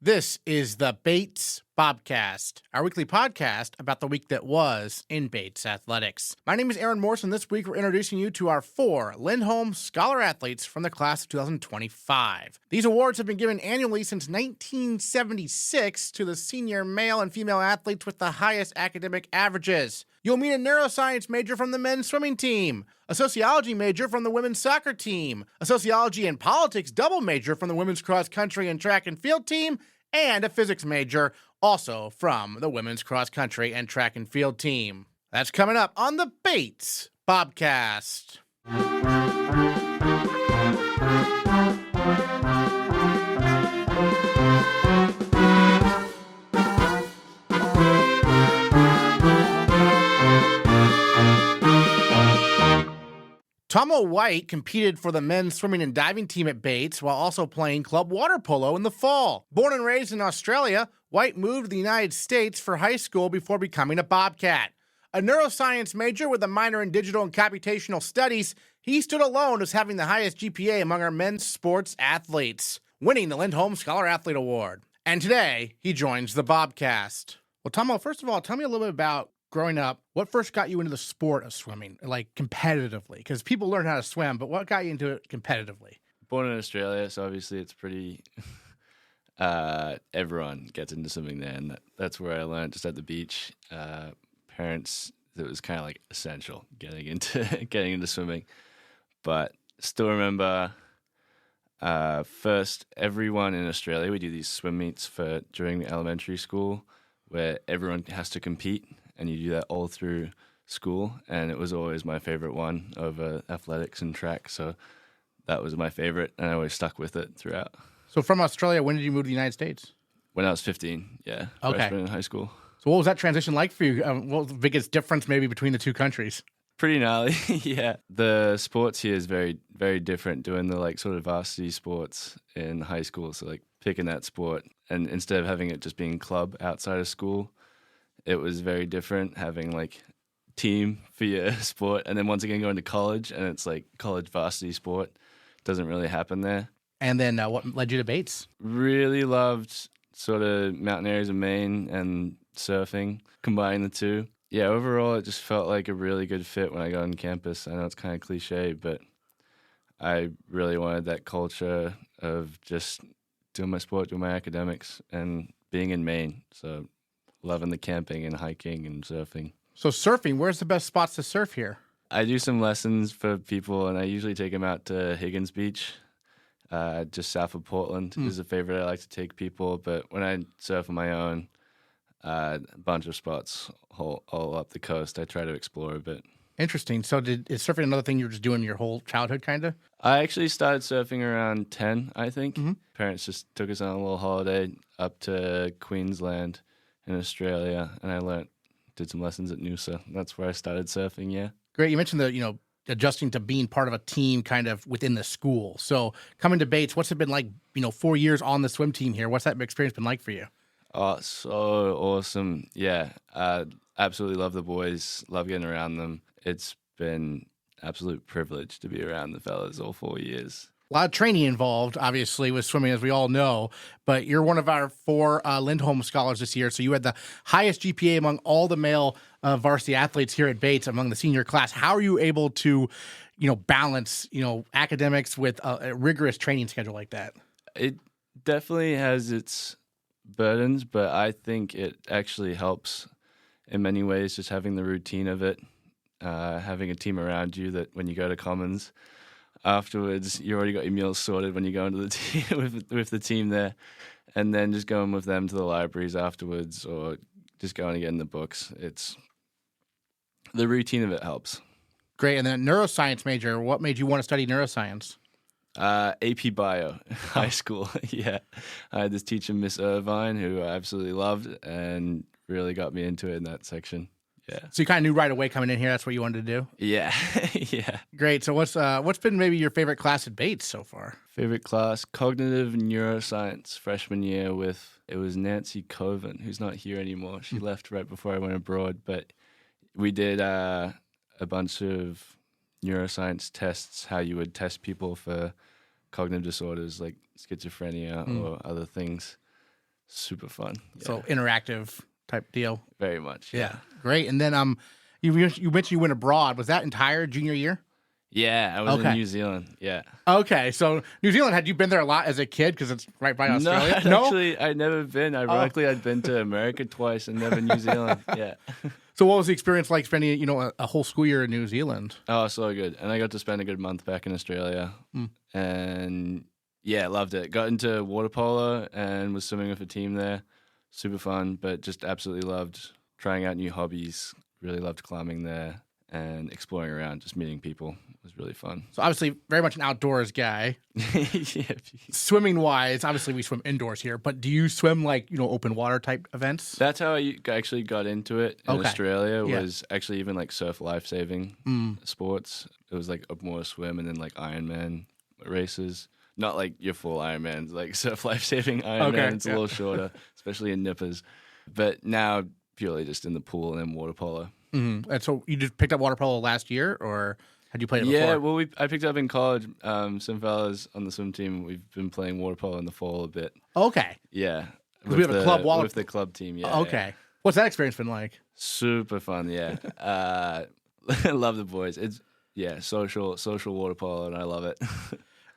This is the Bates Bobcast, our weekly podcast about the week that was in Bates athletics. My name is Aaron Morse, and this week we're introducing you to our 4 Lindholm Scholar Athletes from the class of 2025. These awards have been given annually since 1976 to the senior male and female athletes with the highest academic averages. You'll meet a neuroscience major from the men's swimming team, a sociology major from the women's soccer team, a sociology and politics double major from the women's cross country and track and field team, and a physics major also from the women's cross country and track and field team. That's coming up on the Bates Bobcast. Tommo White competed for the men's swimming and diving team at Bates while also playing club water polo in the fall. Born and raised in Australia, White moved to the United States for high school before becoming a Bobcat. A neuroscience major with a minor in digital and computational studies, he stood alone as having the highest GPA among our men's sports athletes, winning the Lindholm Scholar Athlete Award. And today, he joins the Bobcast. Well, Tommo, first of all, tell me a little bit about growing up, what first got you into the sport of swimming, like competitively? Because people learn how to swim, but what got you into it competitively? Born in Australia, so obviously it's pretty, everyone gets into swimming there, and that's where I learned, just at the beach. Parents, it was kind of like essential getting into swimming. But still remember, first, everyone in Australia, we do these swim meets during elementary school where everyone has to compete. And you do that all through school, and it was always my favorite one over athletics and track, so that was my favorite, and I always stuck with it throughout. So from Australia, when did you move to the United States? When I was 15, yeah. Okay. Freshman in high school. So what was that transition like for you? What was the biggest difference maybe between the two countries? Pretty gnarly, yeah. The sports here is very, very different, doing the sort of varsity sports in high school, so picking that sport, and instead of having it just being club outside of school, it was very different having team for your sport, and then once again going to college, and it's college varsity sport. Doesn't really happen there. And then what led you to Bates? Really loved sort of mountain areas of Maine and surfing, combining the two. Yeah, overall it just felt like a really good fit when I got on campus. I know it's kind of cliche, but I really wanted that culture of just doing my sport, doing my academics, and being in Maine. So loving the camping and hiking and surfing. So surfing, where's the best spots to surf here? I do some lessons for people, and I usually take them out to Higgins Beach, just south of Portland is a favorite I like to take people. But when I surf on my own, a bunch of spots all up the coast, I try to explore a bit. Interesting. So is surfing another thing you were just doing your whole childhood, kind of? I actually started surfing around 10, I think. Mm-hmm. Parents just took us on a little holiday up to Queensland in Australia, and I did some lessons at Noosa. That's where I started surfing, yeah. Great. You mentioned adjusting to being part of a team kind of within the school. So coming to Bates, what's it been like, 4 years on the swim team here? What's that experience been like for you? Oh, so awesome. Yeah, absolutely love the boys, love getting around them. It's been absolute privilege to be around the fellas all 4 years. A lot of training involved, obviously, with swimming, as we all know, but you're one of our 4 Lindholm scholars this year, so you had the highest GPA among all the male varsity athletes here at Bates among the senior class. How are you able to, balance, academics with a rigorous training schedule like that? It definitely has its burdens, but I think it actually helps in many ways, just having the routine of it, having a team around you that when you go to Commons, afterwards, you already got your meals sorted when you go into the team with the team there, and then just going with them to the libraries afterwards, or just going to get in the books. It's the routine of it helps. Great. And then neuroscience major. What made you want to study neuroscience? AP Bio, high school. Yeah, I had this teacher, Miss Irvine, who I absolutely loved, and really got me into it in that section. Yeah. So you kind of knew right away coming in here that's what you wanted to do? Yeah. Yeah. Great. So what's been maybe your favorite class at Bates so far? Favorite class, cognitive neuroscience, freshman year it was Nancy Coven, who's not here anymore. She left right before I went abroad, but we did a bunch of neuroscience tests, how you would test people for cognitive disorders like schizophrenia or other things. super fun. Yeah, So interactive type deal. very much. Yeah. Great. And then you mentioned you went abroad. Was that entire junior year? Yeah, I was in Okay. New Zealand. Yeah. Okay. So New Zealand, had you been there a lot as a kid because it's right by No, Australia? actually, I'd never been. Ironically, I'd been to America twice and never New Zealand. Yeah. So what was the experience like spending, a whole school year in New Zealand? Oh, so good. And I got to spend a good month back in Australia. And yeah, loved it. Got into water polo and was swimming with a team there. Super fun, but just absolutely loved trying out new hobbies. Really loved climbing there and exploring around, just meeting people. It was really fun. So obviously very much an outdoors guy. Yeah. Swimming wise, obviously we swim indoors here, but do you swim like, open water type events? That's how I actually got into it in Australia, Yeah. was actually even like surf life-saving sports. It was like open water swim and then like Ironman races. Not like your full Ironmans, like surf life-saving Ironman. Okay, It's a little shorter, especially in nippers. But now purely just in the pool and then water polo. Mm-hmm. And so you just picked up water polo last year, or had you played it before? Yeah, well, I picked it up in college. Some fellas on the swim team, we've been playing water polo in the fall a bit. Okay. Yeah. We have a club with the club team, yeah. Okay. Yeah. What's that experience been like? Super fun, yeah. Love the boys. It's social water polo, and I love it.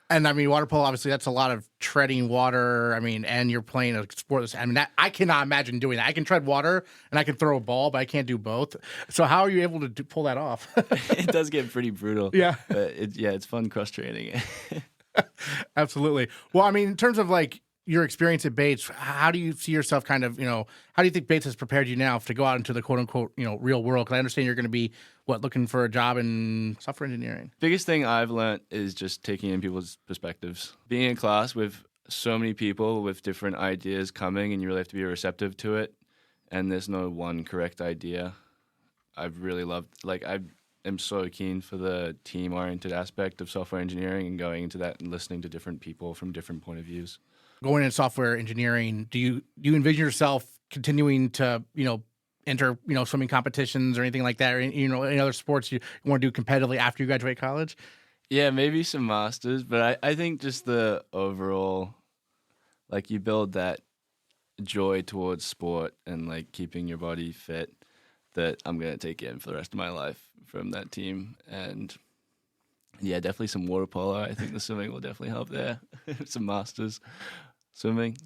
And I mean, water polo, obviously, that's a lot of treading water. I mean, and you're playing a sport. I cannot imagine doing that. I can tread water and I can throw a ball, but I can't do both. So how are you able to pull that off? It does get pretty brutal. Yeah. But it's fun cross training. Absolutely. Well, I mean, in terms of like your experience at Bates, how do you see yourself kind of, how do you think Bates has prepared you now to go out into the quote unquote, real world? Because I understand you're going to be, looking for a job in software engineering? Biggest thing I've learned is just taking in people's perspectives. Being in class with so many people with different ideas coming, and you really have to be receptive to it. And there's no one correct idea. I've really loved, I am so keen for the team-oriented aspect of software engineering and going into that and listening to different people from different point of views. Going into software engineering, do you envision yourself continuing to, enter, swimming competitions or anything like that, or, any other sports you want to do competitively after you graduate college? Yeah, maybe some masters, but I think just the overall, you build that joy towards sport and, keeping your body fit that I'm going to take in for the rest of my life from that team. And, yeah, definitely some water polo. I think the swimming will definitely help there. Some masters swimming.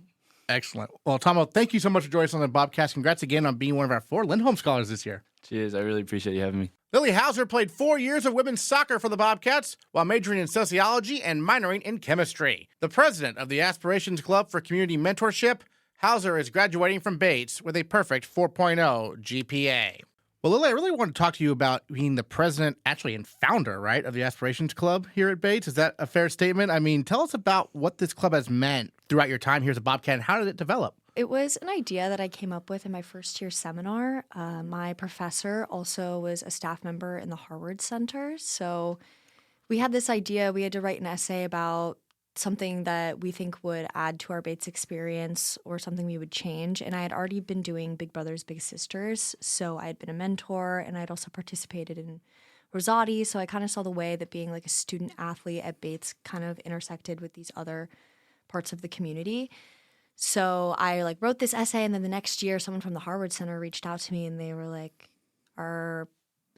Excellent. Well, Tommo, thank you so much for joining us on the Bobcast. Congrats again on being one of our 4 Lindholm Scholars this year. Cheers. I really appreciate you having me. Lily Hauser played 4 years of women's soccer for the Bobcats while majoring in sociology and minoring in chemistry. The president of the Aspirations Club for Community Mentorship, Hauser is graduating from Bates with a perfect 4.0 GPA. Well, Lily, I really want to talk to you about being the president, actually, and founder, right, of the Aspirations Club here at Bates. Is that a fair statement? I mean, tell us about what this club has meant throughout your time here as a Bobcat, and how did it develop? It was an idea that I came up with in my first year seminar. My professor also was a staff member in the Harvard Center. So we had this idea. We had to write an essay about something that we think would add to our Bates experience or something we would change. And I had already been doing Big Brothers Big Sisters. So I had been a mentor, and I'd also participated in Rosati. So I kind of saw the way that being a student athlete at Bates kind of intersected with these other parts of the community. So I wrote this essay, and then the next year someone from the Harvard Center reached out to me, and they were like, our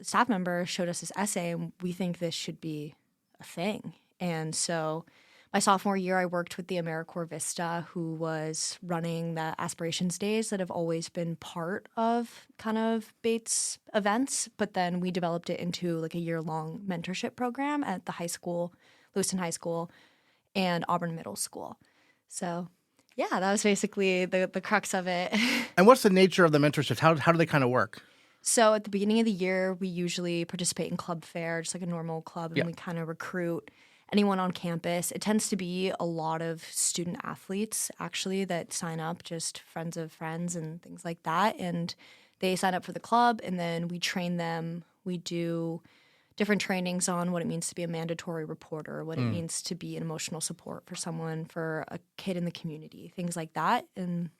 staff member showed us this essay, and we think this should be a thing. And so my sophomore year, I worked with the AmeriCorps Vista, who was running the Aspirations Days that have always been part of kind of Bates events. But then we developed it into a year-long mentorship program at the high school, Lewiston High School, and Auburn Middle School. So yeah, that was basically the crux of it. And what's the nature of the mentorships? How do they kind of work? So at the beginning of the year, we usually participate in club fair, just like a normal club, and Yeah. we kind of recruit anyone on campus. It tends to be a lot of student athletes, actually, that sign up, just friends of friends and things like that. And they sign up for the club, and then we train them. We do different trainings on what it means to be a mandatory reporter, what it means to be an emotional support for someone, for a kid in the community, things like that, and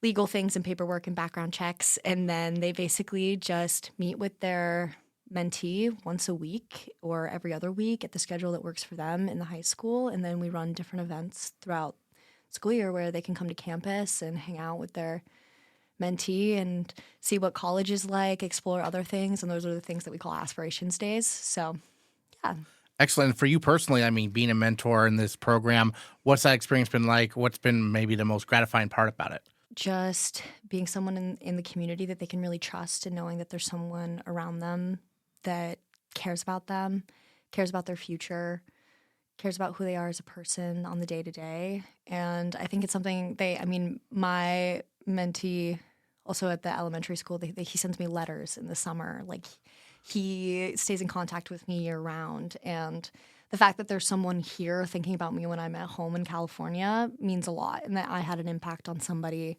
legal things and paperwork and background checks. And then they basically just meet with their mentee once a week or every other week at the schedule that works for them in the high school. And then we run different events throughout school year where they can come to campus and hang out with their mentee and see what college is like, explore other things. And those are the things that we call aspirations days. So, yeah. Excellent. For you personally, I mean, being a mentor in this program, what's that experience been like? What's been maybe the most gratifying part about it? Just being someone in the community that they can really trust, and knowing that there's someone around them that cares about them, cares about their future, cares about who they are as a person on the day-to-day. And I think it's something my mentee also at the elementary school, he sends me letters in the summer. Like, he stays in contact with me year-round. And the fact that there's someone here thinking about me when I'm at home in California means a lot, and that I had an impact on somebody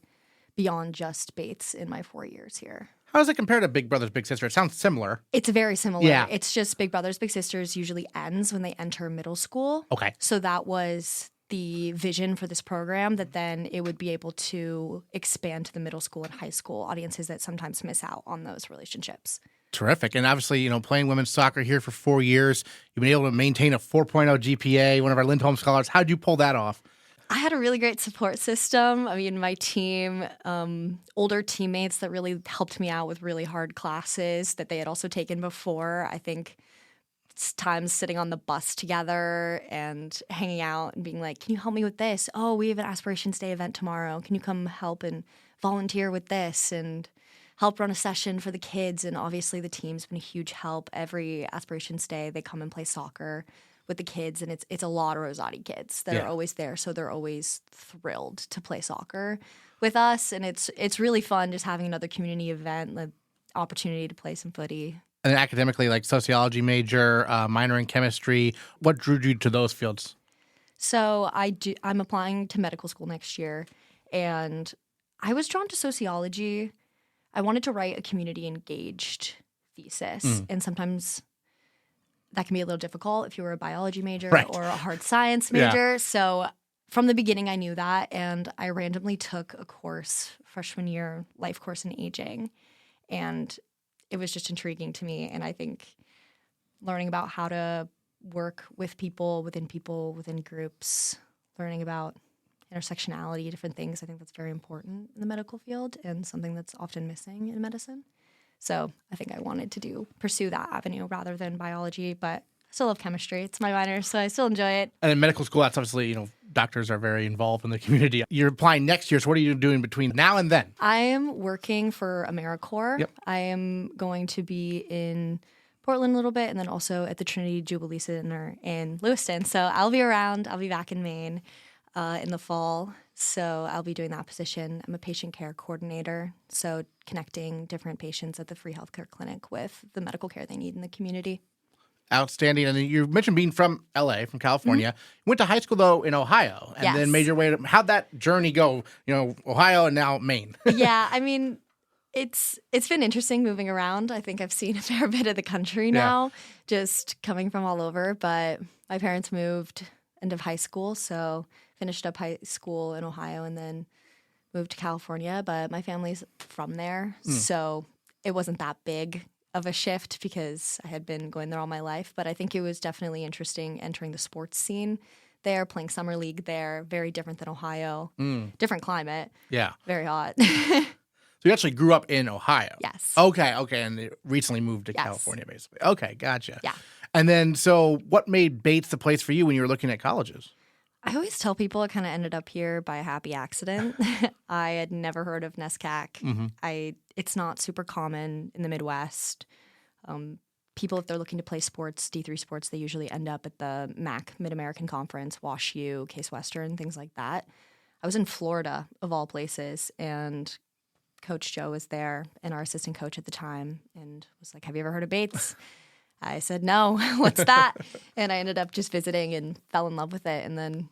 beyond just Bates in my 4 years here. How does it compare to Big Brothers Big Sister? It sounds similar. It's very similar. Yeah. It's just Big Brothers Big Sisters usually ends when they enter middle school. Okay. So that was the vision for this program, that then it would be able to expand to the middle school and high school audiences that sometimes miss out on those relationships. Terrific. And obviously, playing women's soccer here for 4 years, you've been able to maintain a 4.0 GPA, one of our Lindholm Scholars. How'd you pull that off? I had a really great support system. I mean, my team, older teammates that really helped me out with really hard classes that they had also taken before. I think it's times sitting on the bus together and hanging out and being like, can you help me with this? Oh, we have an Aspirations Day event tomorrow. Can you come help and volunteer with this and help run a session for the kids? And obviously the team's been a huge help. Every Aspirations Day, they come and play soccer with the kids, and it's a lot of Rosati kids that are always there, so they're always thrilled to play soccer with us, and it's really fun just having another community event, the opportunity to play some footy. And then academically, like sociology major, minor in chemistry, what drew you to those fields? So I'm applying to medical school next year, and I was drawn to sociology. I wanted to write a community engaged thesis, and sometimes that can be a little difficult if you were a biology major or a hard science major. So from the beginning, I knew that, and I randomly took a course freshman year, life course in aging, and it was just intriguing to me. And I think learning about how to work with people, within groups, learning about intersectionality, different things, I think that's very important in the medical field and something that's often missing in medicine. So I think I wanted to pursue that avenue rather than biology, but I still love chemistry. It's my minor, so I still enjoy it. And in medical school, that's obviously, doctors are very involved in the community. You're applying next year, so what are you doing between now and then? I am working for AmeriCorps. Yep. I am going to be in Portland a little bit, and then also at the Trinity Jubilee Center in Lewiston. So I'll be around. I'll be back in Maine in the fall. So I'll be doing that position. I'm a patient care coordinator, so connecting different patients at the free healthcare clinic with the medical care they need in the community. Outstanding. And you mentioned being from LA, from California. You went to high school, though, in Ohio, and then made your way to, how'd that journey go? Ohio and now Maine. Yeah, I mean, it's been interesting moving around. I think I've seen a fair bit of the country now, just coming from all over. But my parents moved end of high school, so finished up high school in Ohio and then moved to California. But my family's from there, so it wasn't that big of a shift because I had been going there all my life. But I think it was definitely interesting entering the sports scene there, playing summer league there. Very different than Ohio. Different climate. Yeah. Very hot. So you actually grew up in Ohio? Yes. Okay, and recently moved to California, basically. Okay, gotcha. Yeah. And then, so what made Bates the place for you when you were looking at colleges? I always tell people I kind of ended up here by a happy accident. I had never heard of NESCAC. It's not super common in the Midwest. People, if they're looking to play sports, D3 sports, they usually end up at the MAC, Mid-American Conference, Wash U, Case Western, things like that. I was in Florida, of all places, and Coach Joe was there, and our assistant coach at the time, and was like, have you ever heard of Bates? I said, no, what's that? And I ended up just visiting and fell in love with it. And then,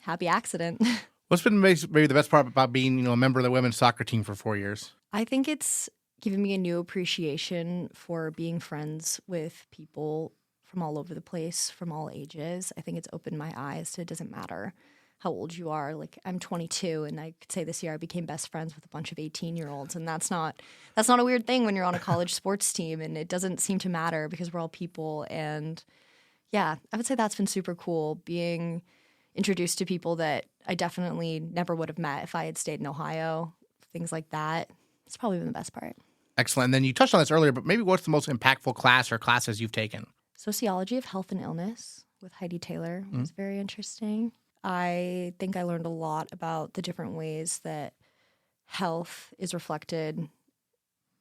happy accident. What's been maybe the best part about being, a member of the women's soccer team for 4 years? I think it's given me a new appreciation for being friends with people from all over the place, from all ages. I think it's opened my eyes to it doesn't matter how old you are. Like, I'm 22, and I could say this year I became best friends with a bunch of 18-year-olds, and that's not a weird thing when you're on a college sports team, and it doesn't seem to matter because we're all people. And I would say that's been super cool, being introduced to people that I definitely never would have met if I had stayed in Ohio, things like that. It's probably been the best part. Excellent. And then you touched on this earlier, but maybe what's the most impactful class or classes you've taken? Sociology of Health and Illness with Heidi Taylor was very interesting. I think I learned a lot about the different ways that health is reflected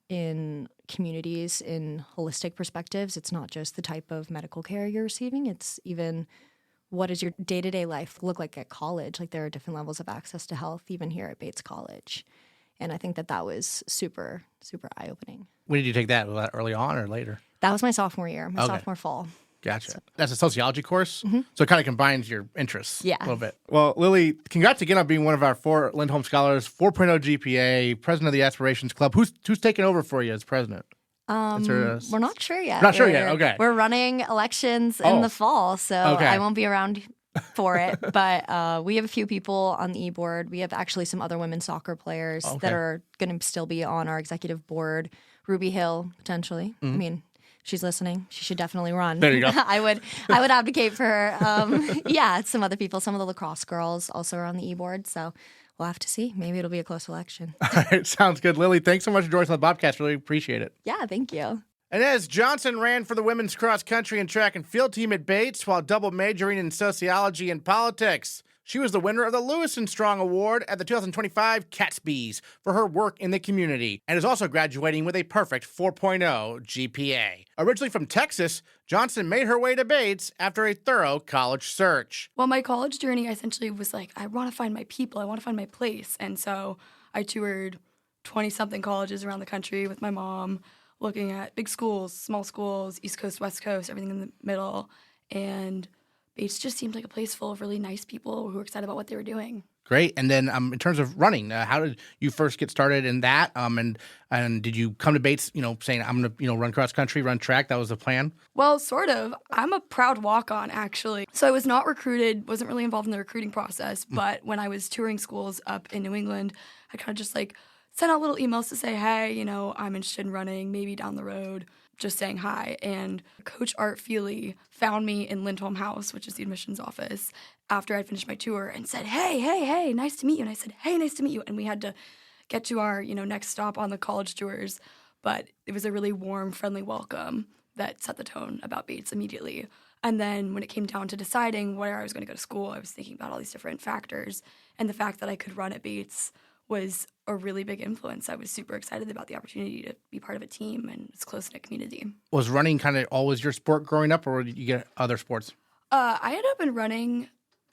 in communities in holistic perspectives. It's not just the type of medical care you're receiving. It's even what does your day-to-day life look like at college? Like there are different levels of access to health even here at Bates College. And I think that was super, super eye-opening. When did you take that? Was that early on or later? That was my sophomore year, Okay. sophomore fall. Gotcha. So- That's a sociology course? So it kind of combines your interests Yeah. a little bit. Well, Lily, congrats again on being one of our 4 Lindholm Scholars, 4.0 GPA, president of the Aspirations Club. Who's taking over for you as president? We're not sure yet. Not sure yet, okay. We're running elections in the fall, so Okay. I won't be around for it. But we have a few people on the e-board. We have actually some other women's soccer players that are going to still be on our executive board. Ruby Hill, potentially. I mean, she's listening. She should definitely run. There you go. I would advocate for her. Yeah, some other people. Some of the lacrosse girls also are on the e-board, so we'll have to see. Maybe it'll be a close election. All right, sounds good. Lily, thanks so much for joining us on the Bobcast. Really appreciate it. Yeah, thank you. Inez Johnson ran for the women's cross country and track and field team at Bates while double majoring in sociology and politics. She was the winner of the Lewis and Strong Award at the 2025 Catspies for her work in the community and is also graduating with a perfect 4.0 GPA. Originally from Texas, Johnson made her way to Bates after a thorough college search. Well, my college journey essentially was like, I want to find my people, I want to find my place. And so I toured 20-something colleges around the country with my mom, looking at big schools, small schools, East Coast, West Coast, everything in the middle. And Bates just seemed like a place full of really nice people who were excited about what they were doing. Great. And then in terms of running, how did you first get started in that? And did you come to Bates, saying, I'm going to, run cross country, run track? That was the plan? Well, sort of. I'm a proud walk-on, actually. So I was not recruited, wasn't really involved in the recruiting process. But when I was touring schools up in New England, I kind of just sent out little emails to say, hey, I'm interested in running, maybe down the road, just saying hi. And Coach Art Feely found me in Lindholm House, which is the admissions office, after I'd finished my tour and said, hey, nice to meet you. And I said, hey, nice to meet you. And we had to get to our, next stop on the college tours. But it was a really warm, friendly welcome that set the tone about Bates immediately. And then when it came down to deciding where I was going to go to school, I was thinking about all these different factors. And the fact that I could run at Bates was a really big influence. I was super excited about the opportunity to be part of a team and it's close-knit community. Was running kind of always your sport growing up, or did you get other sports? I ended up in running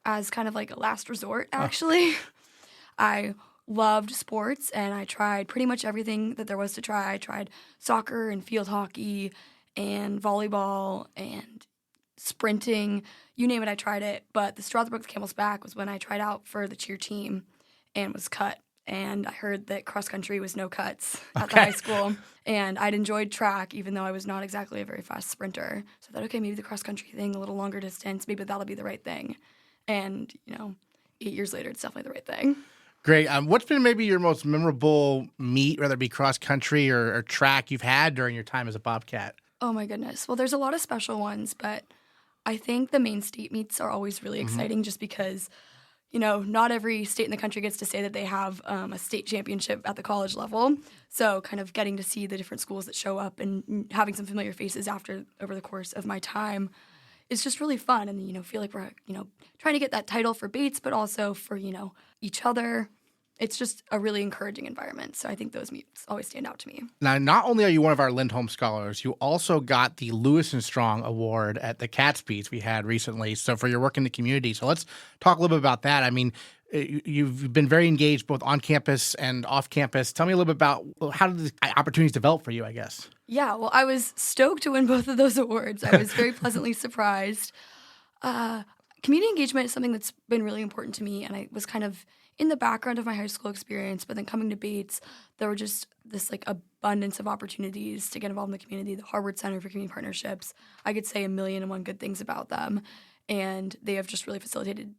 as kind of like a last resort, actually. I loved sports, and I tried pretty much everything that there was to try. I tried soccer and field hockey and volleyball and sprinting. You name it, I tried it. But the straw that broke the camel's back was when I tried out for the cheer team and was cut. And I heard that cross country was no cuts at the high school. And I'd enjoyed track, even though I was not exactly a very fast sprinter. So I thought, okay, maybe the cross country thing, a little longer distance, maybe that'll be the right thing. And, 8 years later, it's definitely the right thing. Great. What's been maybe your most memorable meet, whether it be cross country or track, you've had during your time as a Bobcat? Oh, my goodness. Well, there's a lot of special ones, but I think the main state meets are always really exciting just because not every state in the country gets to say that they have a state championship at the college level. So kind of getting to see the different schools that show up and having some familiar faces over the course of my time is just really fun. And, feel like we're, trying to get that title for Bates, but also for, each other. It's just a really encouraging environment. So I think those meets always stand out to me. Now, not only are you one of our Lindholm Scholars, you also got the Lewis and Strong Award at the Catspies we had recently. So for your work in the community. So let's talk a little bit about that. I mean, you've been very engaged both on campus and off campus. Tell me a little bit about how did the opportunities develop for you, I guess? Yeah, well, I was stoked to win both of those awards. I was very pleasantly surprised. Community engagement is something that's been really important to me, and I was kind of in the background of my high school experience, but then coming to Bates, there were just this abundance of opportunities to get involved in the community. The Harvard Center for Community Partnerships, I could say 1,000,001 good things about them, and they have just really facilitated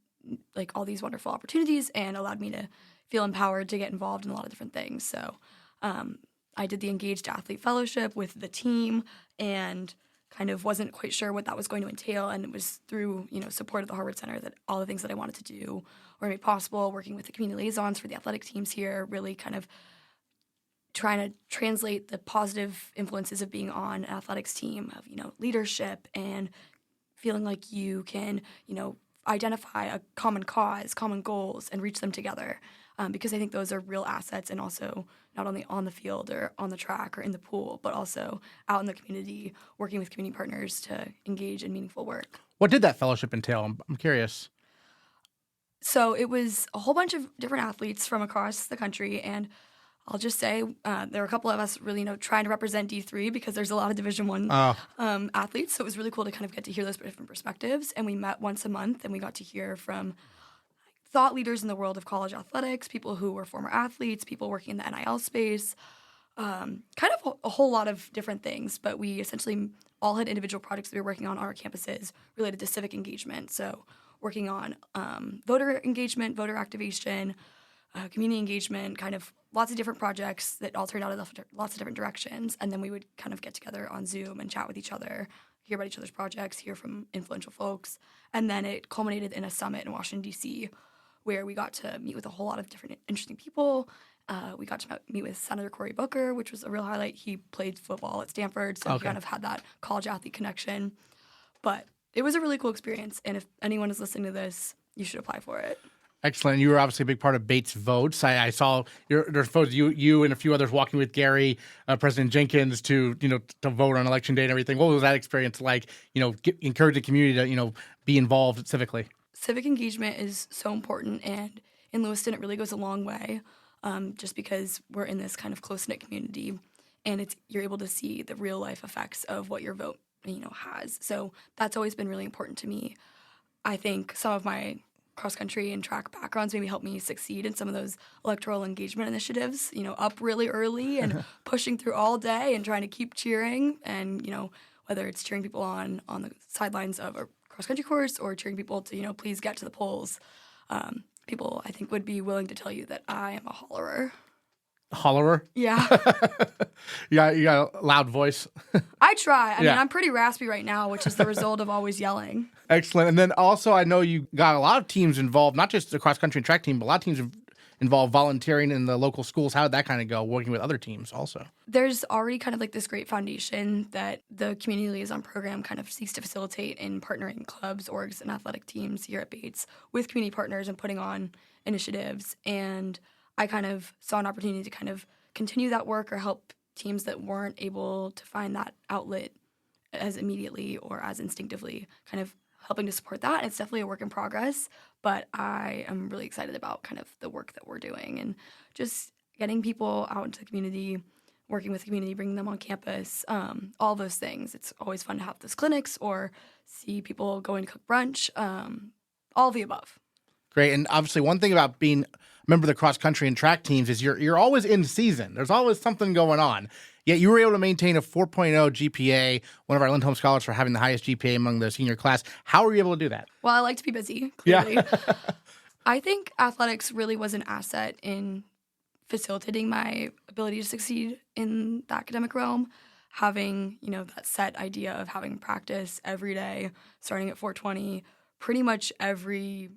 all these wonderful opportunities and allowed me to feel empowered to get involved in a lot of different things. So I did the Engaged Athlete Fellowship with the team and kind of wasn't quite sure what that was going to entail. And it was through, support of the Harvard Center that all the things that I wanted to do were made possible, working with the community liaisons for the athletic teams here, really kind of trying to translate the positive influences of being on an athletics team, of, leadership and feeling like you can, identify a common cause, common goals, and reach them together. Because I think those are real assets, and also not only on the field or on the track or in the pool, but also out in the community, working with community partners to engage in meaningful work. What did that fellowship entail? I'm curious. So it was a whole bunch of different athletes from across the country, and I'll just say there were a couple of us really, trying to represent D3 because there's a lot of Division I athletes. So it was really cool to kind of get to hear those different perspectives. And we met once a month, and we got to hear from thought leaders in the world of college athletics, people who were former athletes, people working in the NIL space, kind of a whole lot of different things. But we essentially all had individual projects that we were working on our campuses related to civic engagement. So working on voter engagement, voter activation, community engagement, kind of lots of different projects that all turned out in lots of different directions. And then we would kind of get together on Zoom and chat with each other, hear about each other's projects, hear from influential folks. And then it culminated in a summit in Washington, D.C., where we got to meet with a whole lot of different interesting people. We got to meet with Senator Cory Booker, which was a real highlight. He played football at Stanford, so he kind of had that college athlete connection. But it was a really cool experience, and if anyone is listening to this, you should apply for it. Excellent. You were obviously a big part of Bates Votes. I saw there's photos you and a few others walking with Gary, President Jenkins to vote on election day and everything. What was that experience like? Encourage the community to be involved civically. Civic engagement is so important, and in Lewiston it really goes a long way, just because we're in this kind of close-knit community, and you're able to see the real life effects of what your vote has. So that's always been really important to me. I think some of my cross-country and track backgrounds maybe helped me succeed in some of those electoral engagement initiatives, up really early and pushing through all day and trying to keep cheering, and whether it's cheering people on the sidelines of a cross-country course or cheering people to please get to the polls. People I think would be willing to tell you that I am a hollerer. Hollerer? Yeah. You got a loud voice. I try. I mean, I'm pretty raspy right now, which is the result of always yelling. Excellent. And then also, I know you got a lot of teams involved, not just the cross-country and track team, but a lot of teams involved volunteering in the local schools. How did that kind of go, working with other teams also? There's already kind of like this great foundation that the Community Liaison Program kind of seeks to facilitate in partnering clubs, orgs, and athletic teams here at Bates with community partners and putting on initiatives. And I kind of saw an opportunity to kind of continue that work or help teams that weren't able to find that outlet as immediately or as instinctively, kind of helping to support that. And it's definitely a work in progress, but I am really excited about kind of the work that we're doing and just getting people out into the community, working with the community, bringing them on campus, all those things. It's always fun to have those clinics or see people going to cook brunch, all of the above. Great. And obviously one thing about being a member of the cross-country and track teams is you're always in season. There's always something going on. Yet you were able to maintain a 4.0 GPA, one of our Lindholm Scholars for having the highest GPA among the senior class. How were you able to do that? Well, I like to be busy, clearly. Yeah. I think athletics really was an asset in facilitating my ability to succeed in the academic realm. Having, that set idea of having practice every day, starting at 4:20, pretty much every,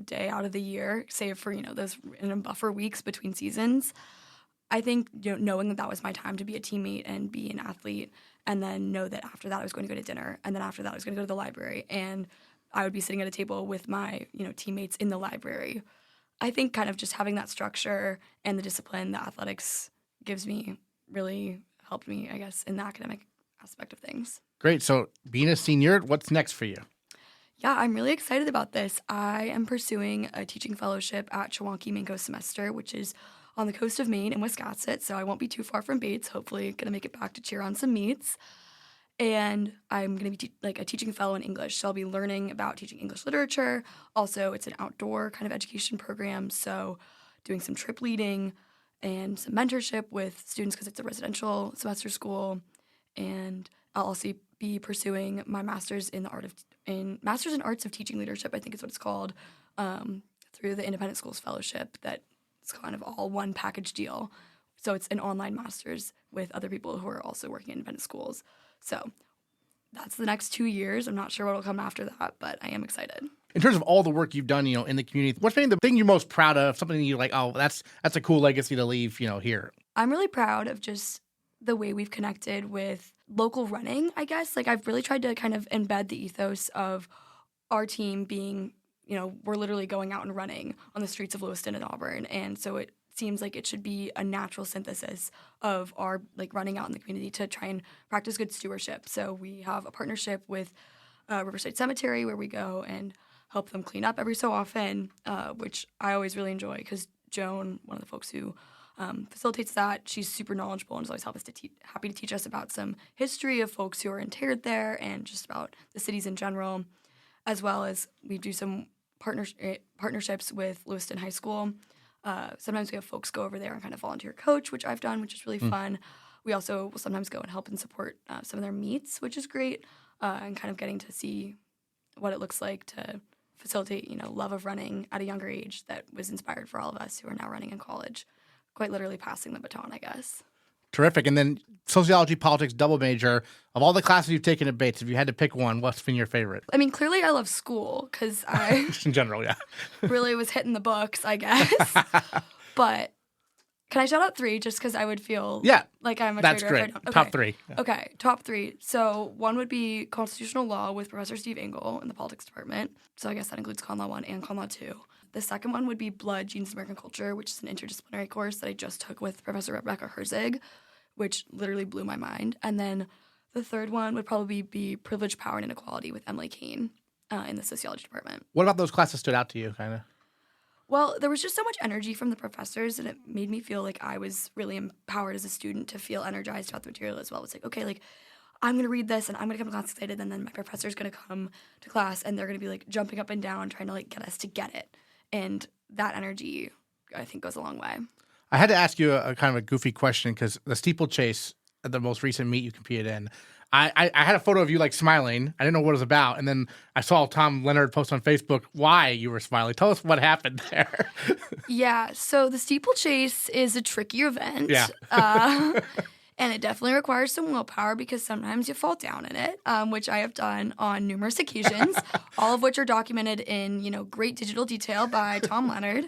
day out of the year, save for, those buffer weeks between seasons. I think knowing that was my time to be a teammate and be an athlete, and then know that after that I was going to go to dinner, and then after that I was going to go to the library, and I would be sitting at a table with my teammates in the library. I think kind of just having that structure and the discipline that athletics gives me really helped me, I guess, in the academic aspect of things. Great. So being a senior, what's next for you? Yeah, I'm really excited about this. I am pursuing a teaching fellowship at Chewonki Maine Coast Semester, which is on the coast of Maine in Wiscasset, so I won't be too far from Bates. Hopefully going to make it back to cheer on some meets. And I'm going to be a teaching fellow in English, so I'll be learning about teaching English literature. Also, it's an outdoor kind of education program, so doing some trip leading and some mentorship with students because it's a residential semester school. And I'll also be pursuing my master's in Master's in Arts of Teaching Leadership, I think is what it's called, through the Independent Schools Fellowship. That it's kind of all one package deal. So it's an online master's with other people who are also working in independent schools. So that's the next 2 years. I'm not sure what will come after that, but I am excited. In terms of all the work you've done, in the community, what's been the thing you're most proud of? Something you're like, oh, that's a cool legacy to leave, here. I'm really proud of just the way we've connected with local running, I guess. Like, I've really tried to kind of embed the ethos of our team being, we're literally going out and running on the streets of Lewiston and Auburn. And so it seems like it should be a natural synthesis of our, running out in the community to try and practice good stewardship. So we have a partnership with Riverside Cemetery where we go and help them clean up every so often, which I always really enjoy because Joan, one of the folks who facilitates that, she's super knowledgeable and is always happy to teach us about some history of folks who are interred there and just about the cities in general, as well as we do some partnerships with Lewiston High School. Sometimes we have folks go over there and kind of volunteer coach, which I've done, which is really fun. We also will sometimes go and help and support some of their meets, which is great, and kind of getting to see what it looks like to facilitate, love of running at a younger age that was inspired for all of us who are now running in college. Quite literally passing the baton, I guess. Terrific. And then sociology, politics, double major. Of all the classes you've taken at Bates, if you had to pick one, what's been your favorite? I mean, clearly I love school because I Just in general, yeah. really was hitting the books, I guess. But can I shout out 3 just because I would feel like I'm a that's traitor? great. If I don't? Okay. Top 3. Yeah. Okay, top 3. So one would be constitutional law with Professor Steve Engel in the politics department. So I guess that includes Con Law 1 and Con Law 2. The second one would be Blood, Genes, American Culture, which is an interdisciplinary course that I just took with Professor Rebecca Herzig, which literally blew my mind. And then the third one would probably be Privilege, Power, and Inequality with Emily Kane in the sociology department. What about those classes stood out to you, kind of? Well, there was just so much energy from the professors, and it made me feel like I was really empowered as a student to feel energized about the material as well. It's like, okay, I'm going to read this, and I'm going to come to class excited, and then my professor's going to come to class, and they're going to be, jumping up and down, trying to, get us to get it. And that energy, I think, goes a long way. I had to ask you a kind of a goofy question because the steeplechase at the most recent meet you competed in, I had a photo of you smiling. I didn't know what it was about. And then I saw Tom Leonard post on Facebook why you were smiling. Tell us what happened there. Yeah. So the steeplechase is a tricky event. Yeah. And it definitely requires some willpower because sometimes you fall down in it, which I have done on numerous occasions, all of which are documented in, great digital detail by Tom Leonard,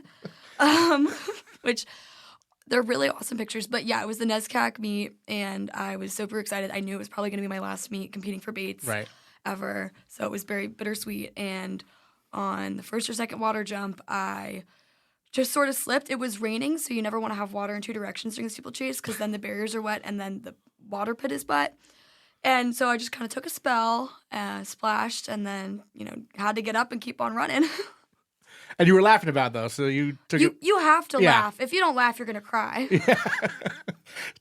which they're really awesome pictures. But yeah, it was the NESCAC meet, and I was super excited. I knew it was probably going to be my last meet competing for Bates ever, so it was very bittersweet. And on the first or second water jump, I just sort of slipped. It was raining, so you never want to have water in 2 directions during the steeplechase because then the barriers are wet and then the water pit is wet. And so I just kind of took a spell, splashed, and then, had to get up and keep on running. And you were laughing about it, though, so you took it. You have to laugh. If you don't laugh, you're going to cry.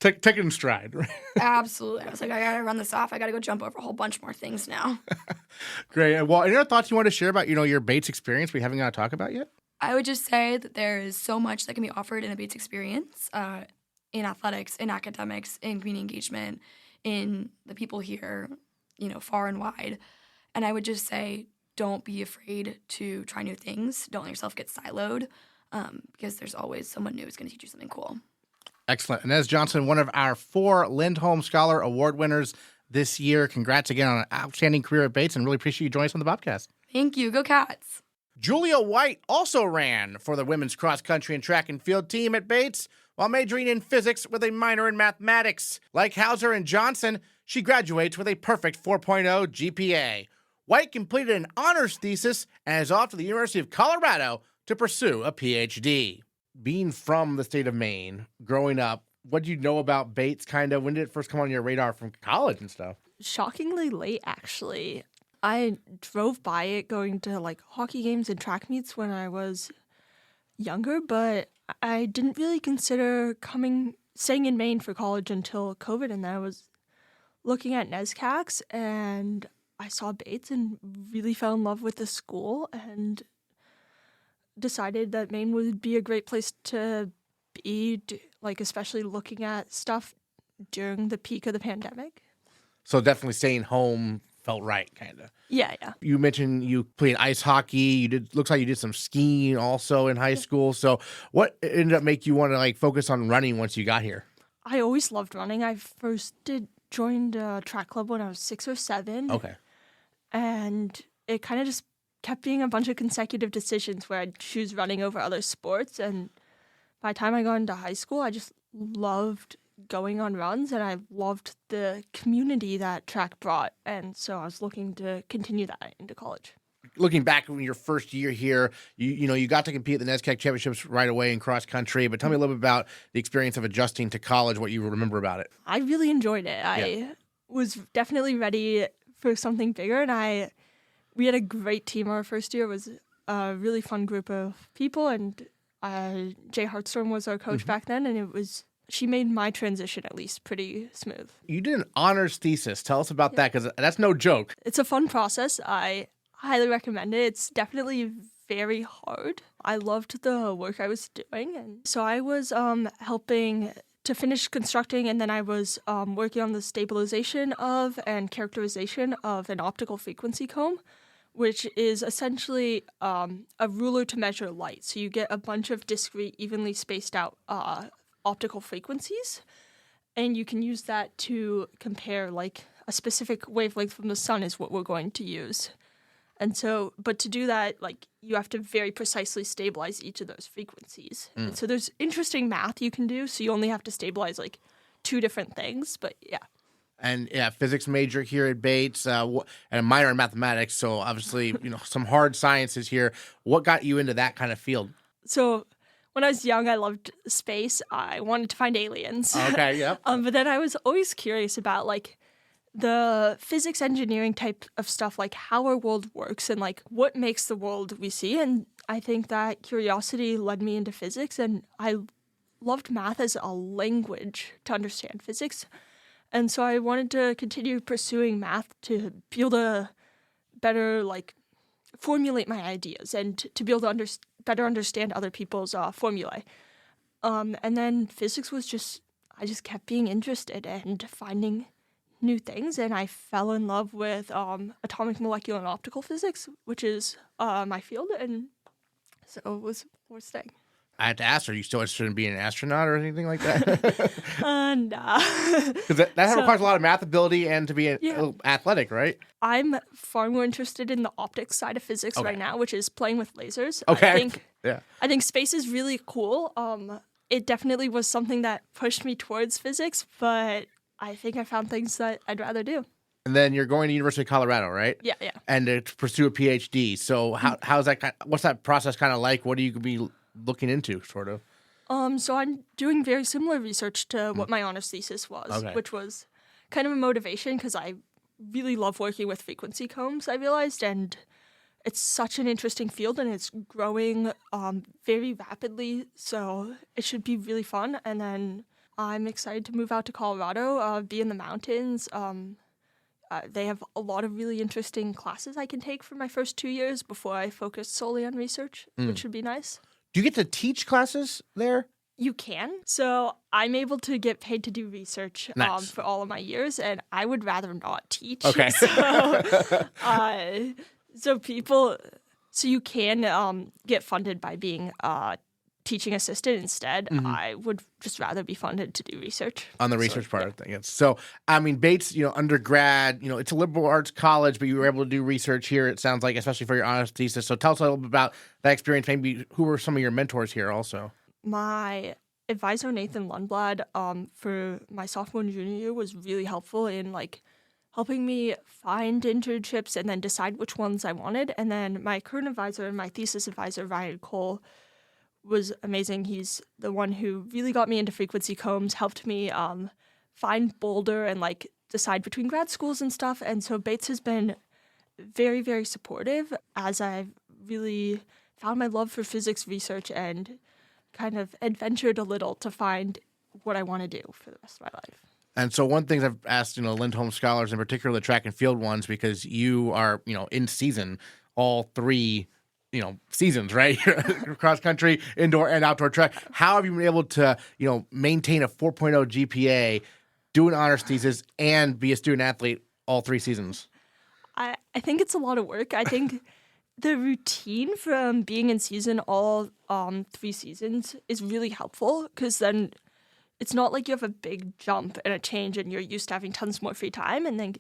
Take it in stride. Right? Absolutely. I was like, I got to run this off. I got to go jump over a whole bunch more things now. Great. Well, any other thoughts you want to share about, your Bates experience we haven't got to talk about yet? I would just say that there is so much that can be offered in a Bates experience, in athletics, in academics, in community engagement, in the people here, far and wide. And I would just say, don't be afraid to try new things. Don't let yourself get siloed, because there's always someone new who's going to teach you something cool. Excellent. Inez Johnson, one of our 4 Lindholm Scholar Award winners this year. Congrats again on an outstanding career at Bates, and really appreciate you joining us on the Bobcast. Thank you. Go Cats. Julia White also ran for the women's cross-country and track and field team at Bates while majoring in physics with a minor in mathematics. Like Hauser and Johnson, she graduates with a perfect 4.0 GPA. White completed an honors thesis and is off to the University of Colorado to pursue a PhD. Being from the state of Maine, growing up, what do you know about Bates, kind of? When did it first come on your radar from college and stuff? Shockingly late, actually. I drove by it going to hockey games and track meets when I was younger, but I didn't really consider staying in Maine for college until COVID, and then I was looking at NESCACs, and I saw Bates and really fell in love with the school and decided that Maine would be a great place to be, especially looking at stuff during the peak of the pandemic. So definitely staying home felt right, kind of. Yeah. You mentioned you played ice hockey. Looks like you did some skiing also in high school. So what ended up make you want to focus on running once you got here? I always loved running. I first did joined a track club when I was 6 or 7. Okay. And it kind of just kept being a bunch of consecutive decisions where I'd choose running over other sports. And by the time I got into high school, I just loved going on runs, and I loved the community that track brought. And so I was looking to continue that into college. Looking back on your first year here, you got to compete at the NESCAC championships right away in cross country. But tell me a little bit about the experience of adjusting to college, what you remember about it. I really enjoyed it. I was definitely ready for something bigger, and we had a great team. Our first year was a really fun group of people, and Jay Hartstrom was our coach back then, and she made my transition at least pretty smooth. You did an honors thesis. Tell us about that, because that's no joke. It's a fun process. I highly recommend it. It's definitely very hard. I loved the work I was doing, and so I was helping to finish constructing, and then I was working on the stabilization of and characterization of an optical frequency comb, which is essentially a ruler to measure light. So you get a bunch of discrete, evenly spaced out optical frequencies, and you can use that to compare, like, a specific wavelength from the sun is what we're going to use. And so, but to do that, like, you have to very precisely stabilize each of those frequencies. And so there's interesting math you can do, so you only have to stabilize, like, 2 different things, but yeah. And physics major here at Bates, and a minor in mathematics, so obviously, some hard sciences here. What got you into that kind of field? So when I was young, I loved space. I wanted to find aliens. Okay, yep. But then I was always curious about, like, the physics engineering type of stuff, like how our world works and, like, what makes the world we see. And I think that curiosity led me into physics, and I loved math as a language to understand physics. And so I wanted to continue pursuing math to be able to better, like, formulate my ideas and to be able to better understand other people's formulae. And then physics was I just kept being interested and finding new things, and I fell in love with atomic, molecular, and optical physics, which is my field, and so it was worth staying. I had to ask her, are you still interested in being an astronaut or anything like that? Nah. Because that requires a lot of math ability and to be athletic, right? I'm far more interested in the optics side of physics right now, which is playing with lasers. Okay. I think space is really cool. It definitely was something that pushed me towards physics, but I think I found things that I'd rather do. And then you're going to University of Colorado, right? Yeah. And to pursue a PhD. So how's that? What's that process kind of like? What do you be looking into, sort of? So I'm doing very similar research to what my honors thesis was, which was kind of a motivation because I really love working with frequency combs, I realized, and it's such an interesting field and it's growing very rapidly, so it should be really fun. And then I'm excited to move out to Colorado, be in the mountains. They have a lot of really interesting classes I can take for my first 2 years before I focus solely on research, which should be nice. Do you get to teach classes there? You can. So I'm able to get paid to do research for all of my years, and I would rather not teach. Okay. So you can get funded by being teaching assistant instead. I would just rather be funded to do research. On the research part of things. So, I mean, Bates, undergrad, it's a liberal arts college, but you were able to do research here, it sounds like, especially for your honors thesis. So tell us a little bit about that experience. Maybe who were some of your mentors here also? My advisor, Nathan Lundblad, for my sophomore and junior year was really helpful in, like, helping me find internships and then decide which ones I wanted. And then my current advisor and my thesis advisor, Ryan Cole, was amazing. He's the one who really got me into frequency combs, helped me find Boulder and, like, decide between grad schools and stuff. And so Bates has been very, very supportive as I've really found my love for physics research and kind of adventured a little to find what I want to do for the rest of my life. And so one thing I've asked, Lindholm scholars, in particular the track and field ones, because you are, in season all 3 seasons, right? Cross country, indoor and outdoor track. How have you been able to, maintain a 4.0 GPA, do an honors thesis, and be a student athlete all 3 seasons? I think it's a lot of work. I think the routine from being in season all 3 seasons is really helpful because then it's not like you have a big jump and a change and you're used to having tons more free time. And then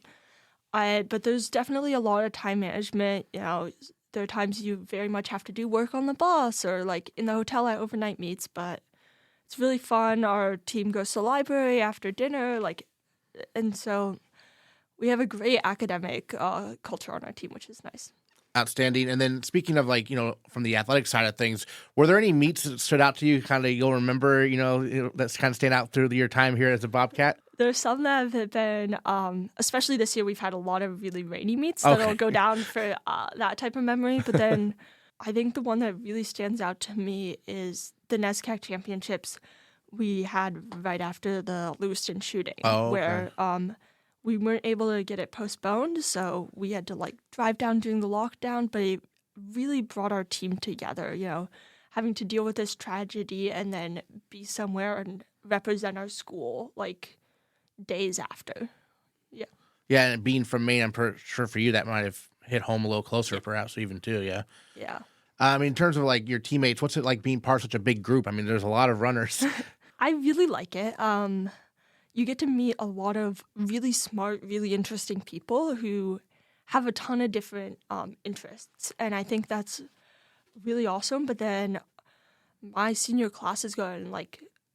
but there's definitely a lot of time management. You know, there are times you very much have to do work on the bus or like in the hotel at overnight meets, but it's really fun. Our team goes to the library after dinner, and so we have a great academic culture on our team, which is nice. Outstanding. And then speaking of from the athletic side of things, were there any meets that stood out to you, kind of you'll remember, that's kind of stand out through your time here as a Bobcat? There's some that have been, especially this year, we've had a lot of really rainy meets that'll go down for that type of memory. But then I think the one that really stands out to me is the NESCAC championships we had right after the Lewiston shooting, where we weren't able to get it postponed, so we had to drive down during the lockdown, but it really brought our team together, having to deal with this tragedy and then be somewhere and represent our school days after. Yeah. Yeah, and being from Maine, I'm sure for you that might have hit home a little closer, perhaps even too, yeah. Yeah. In terms of your teammates, what's it like being part of such a big group? I mean, there's a lot of runners. I really like it. You get to meet a lot of really smart, really interesting people who have a ton of different interests. And I think that's really awesome. But then my senior class is going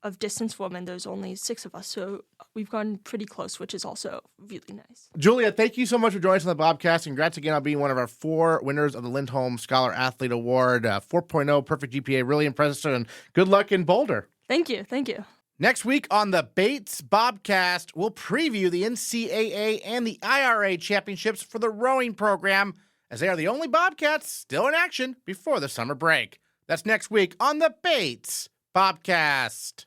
of distance women, there's only 6 of us. So we've gotten pretty close, which is also really nice. Julia, thank you so much for joining us on the Bobcast. Congrats again on being one of our 4 winners of the Lindholm Scholar Athlete Award. 4.0 perfect GPA, really impressive. And good luck in Boulder. Thank you. Thank you. Next week on the Bates Bobcast, we'll preview the NCAA and the IRA championships for the rowing program, as they are the only Bobcats still in action before the summer break. That's next week on the Bates Bobcast.